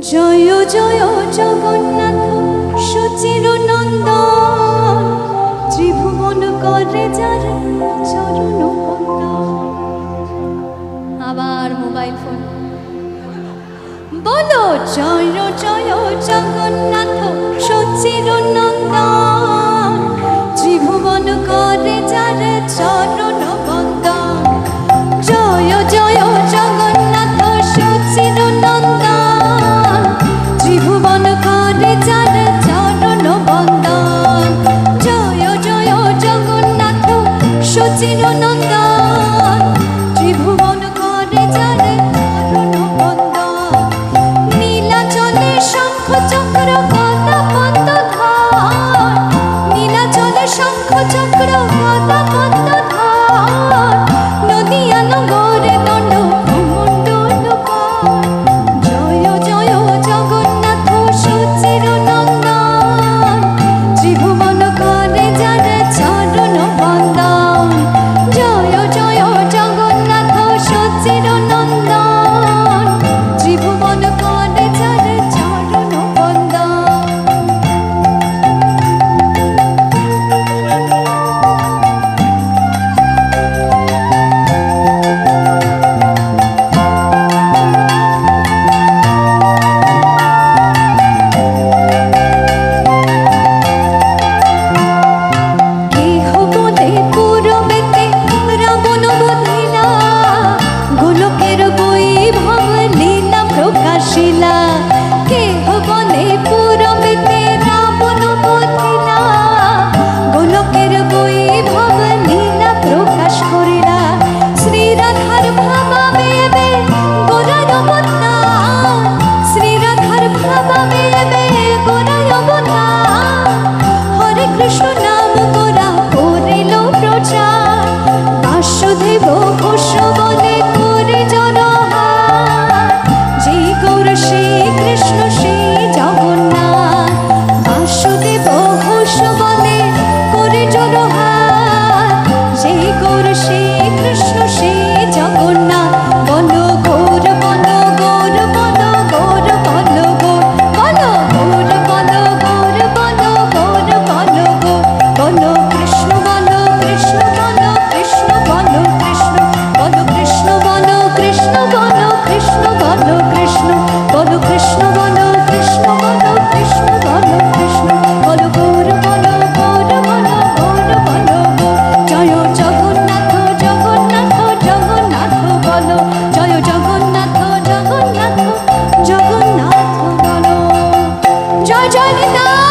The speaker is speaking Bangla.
জয় জয় জগন্নাথ সুচির নন্দন, ত্রিভুবন করে যার চরণ বন্দন। আবার মোবাইল ফোন বলো, জয় জয় জগন্নাথ সুচির নন্দন, ত্রিভুবন করে যার চরণ বন্দন। জয় জয় জগন্নাথ সুচির নন্দন, ত্রিভুবন করে যার চরণ বন্দন। জয় জয় জগন্নাথ সুচির নন্দন, ত্রিভুবন করে যার চরণ বন্দন। নীলাচলে শঙ্খ চক্র গদা পদ্মধর, নীলাচলে শঙ্খ চক্র গদা পদ্মধর, নদিয়া নগরে দণ্ড ভূমণ্ডল কর। জয় জয় জগন্নাথ সুচির নন্দন, ত্রিভুবন করে যার চরণ বন্দন। জয় জয় জগন্নাথ সুচির নন্দন, ত্রিভুবন করে যার চরণ বন্দন। কেহ বলে পুরবেতে রাবণ বধিলা, গোলকের বৈভব লীলা প্রকাশিলা। কেহ বলে পুরবেতে রাবণ বধিলা, গোলকের বৈভব লীলা প্রকাশ করিলা। শ্রীরাধার ভাবাবে এবে গোরার অবতার, শ্রীরাধার ভাবাবে এবে গোরার অবতার। হরে কৃষ্ণ নাম গোরা করিল প্রচার, বাসুদেব ঘোষ বলে করে জনহার। যে গৌর শ্রী কৃষ্ণ শ্রী জগন্নাথ, বাসুদেব ঘোষ বলে করে জনহার। যে গৌর শ্রী কৃষ্ণ শ্রী জগন্নাথ। বলো গৌর বলো গৌর বলো গৌর বলো গৌর বলো গৌর বলো গৌর বলো গৌর বলো গৌর বলো কৃষ্ণ বলো কৃষ্ণ বলো কৃষ্ণ বলো কৃষ্ণ বলো কৃষ্ণ বলো কৃষ্ণ বলো কৃষ্ণ বলো কৃষ্ণ বলো কৃষ্ণ বলো কৃষ্ণ বলো কৃষ্ণ বলো কৃষ্ণ বলো গৌর বলো গৌর বলো গৌর বলো গৌর। জয় জগন্নাথ জগন্নাথ জগন্নাথ বলো, জয় জগন্নাথ জগন্নাথ জগন্নাথ বলো। জয় জয় নিতাই।